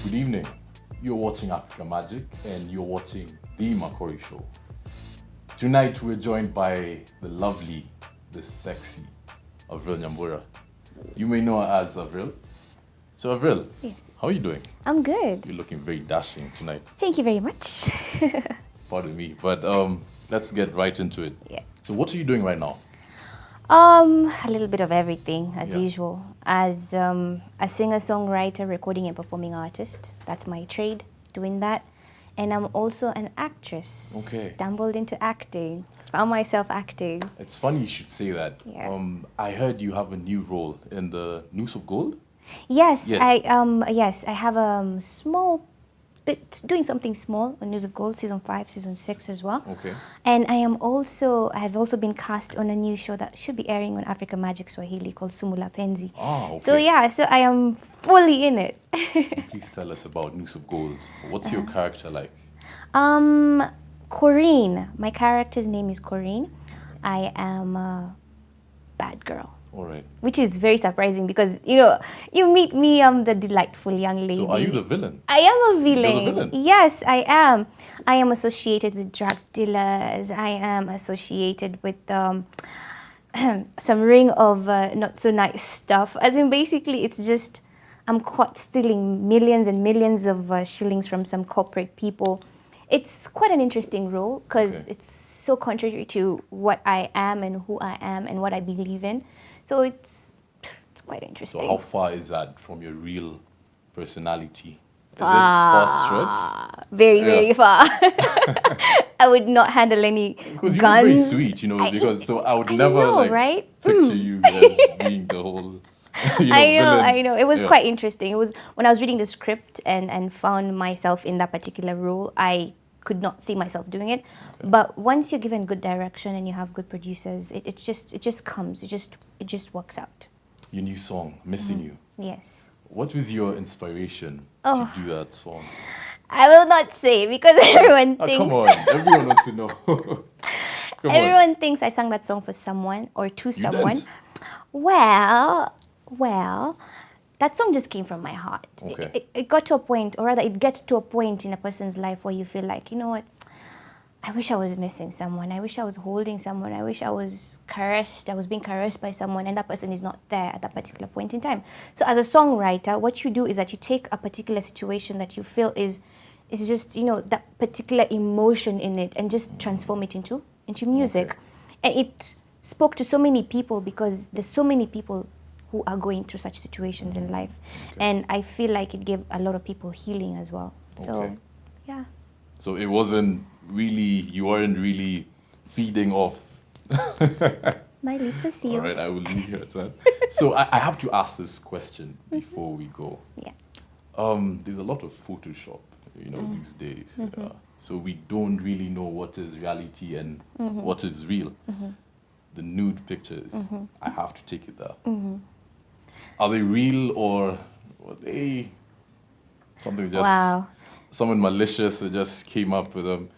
Good evening. You're watching Africa Magic and you're watching The Makori Show. Tonight we're joined by the lovely, the sexy Avril Nyambura. You may know her as Avril. So Avril, Yes. how are you doing? I'm good. You're looking very dashing tonight. Thank you very much. Pardon me, but let's get right into it. Yeah. So what are you doing right now? A little bit of everything as Yeah. usual. As a singer-songwriter, recording and performing artist. That's my trade, doing that. And I'm also an actress. Okay. Stumbled into acting. Found myself acting. It's funny you should say that. Yeah. I heard you have a new role in the Noose of Gold. Yes, Yes. I have a small bit doing something small on News of Gold, season 5, season 6 as well. Okay. And I have also been cast on a new show that should be airing on Africa Magic Swahili called Sumula Penzi. Ah, okay. So yeah, so I am fully in it. Please tell us about Noose of Gold. What's your character like? Corinne. My character's name is Corinne. I am a bad girl. All right. Which is very surprising because, you meet me, I'm the delightful young lady. So are you the villain? I am a villain. You're the villain? Yes, I am. I am associated with drug dealers. I am associated with some ring of not so nice stuff. As in, basically, it's just I'm caught stealing millions and millions of shillings from some corporate people. It's quite an interesting role because Okay. it's so contrary to what I am and who I am and what I believe in. So it's quite interesting. So how far is that from your real personality? Is it far stretch? Very, Yeah. very far. I would not handle any Because you're guns. very sweet, because so I would never know, right? picture you as being the whole villain. I know. It was Yeah. quite interesting. It was when I was reading the script and found myself in that particular role, I could not see myself doing it. Okay. But once you're given good direction and you have good producers, it just comes. It just works out. Your new song, Missing You. Yes. What was your inspiration Oh. to do that song? I will not say because everyone Oh, thinks come on, everyone wants to know. Come on. everyone thinks I sang that song for someone or to someone. didn't. Well, that song just came from my heart. Okay. It got to a point, or rather, it gets to a point in a person's life where you feel like, you know what? I wish I was missing someone. I wish I was holding someone. I wish I was caressed. I was being caressed by someone, and that person is not there at that particular point in time. So, as a songwriter, what you do is that you take a particular situation that you feel is just that particular emotion in it, and just transform it into music. Okay. And it spoke to so many people because there's so many people who are going through such situations in life. Okay. And I feel like it gave a lot of people healing as well. So, Okay. yeah. So you weren't really feeding off. My lips are sealed. All right, I will leave you at that. So I have to ask this question before we go. Yeah. There's a lot of Photoshop, these days. So we don't really know what is reality and what is real. The nude pictures, I have to take it there. Are they real or were they something just Wow. someone malicious that just came up with them?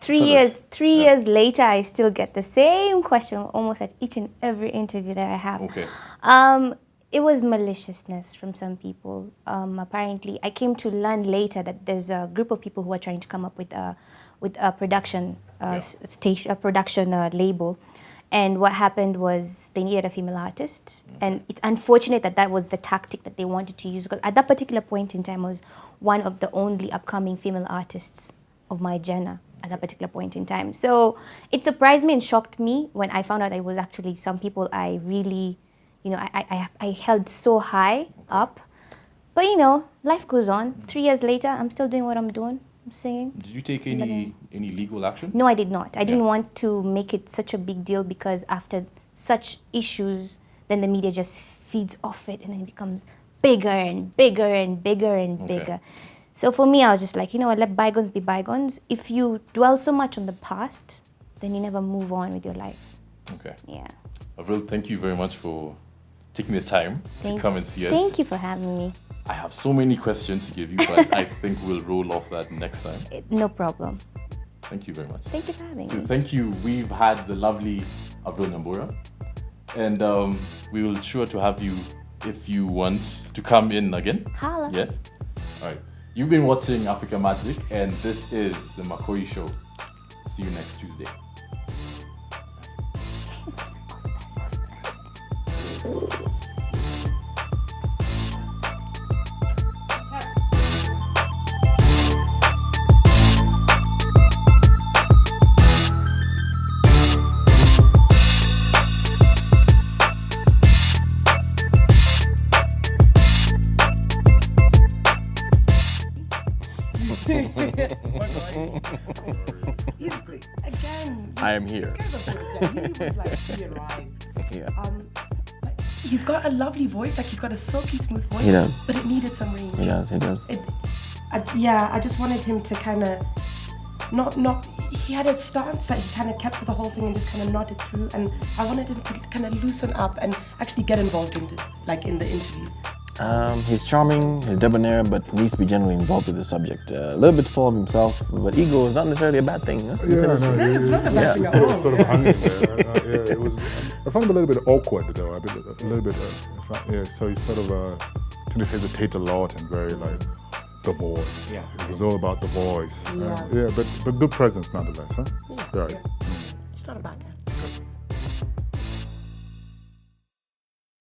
3 Tell years, us. 3 years later, I still get the same question almost at each and every interview that I have. Okay. It was maliciousness from some people. Apparently, I came to learn later that there's a group of people who are trying to come up with a production station, a production label. And what happened was they needed a female artist. And it's unfortunate that was the tactic that they wanted to use. Because at that particular point in time, I was one of the only upcoming female artists of my genre at that particular point in time. So it surprised me and shocked me when I found out it was actually some people I really, I held so high up. But, life goes on. 3 years later, I'm still doing what I'm doing. I'm singing. Did you take any legal action? No, I did not. I didn't Yeah. want to make it such a big deal because after such issues, then the media just feeds off it and then it becomes bigger and bigger and bigger and Okay. bigger. So for me, I was just like, what, let bygones be bygones. If you dwell so much on the past, then you never move on with your life. Okay. Yeah. Avril, thank you very much for taking the time to come and see us. Thank you for having me. I have so many questions to give you, but I think we'll roll off that next time. No problem. Thank you very much. Thank you for having So me. thank you. We've had the lovely Avril Nyambura, and we will sure to have you if you want to come in again. Holla. Yes. All right. You've been watching Africa Magic, and this is the Makori Show. See you next Tuesday. Again. I am here. He was like, he arrived. Yeah. But he's got a lovely voice, like he's got a silky smooth voice. He does. But it needed some range. He does. I just wanted him to kind of he had a stance that he kind of kept for the whole thing and just kind of nodded through, and I wanted him to kind of loosen up and actually get involved in the interview. He's charming, he's debonair, but needs to be generally involved with the subject. A little bit full of himself, but ego is not necessarily a bad thing. Huh? Yeah, No, it's not a bad thing at all. Sort of hung in there. Yeah, it was. I found him a little bit awkward though. A little bit. So he sort of tended to hesitate a lot and very like the voice. Yeah. It was all about the voice. Yeah. But good presence nonetheless, huh? Yeah. Right. He's not a bad guy.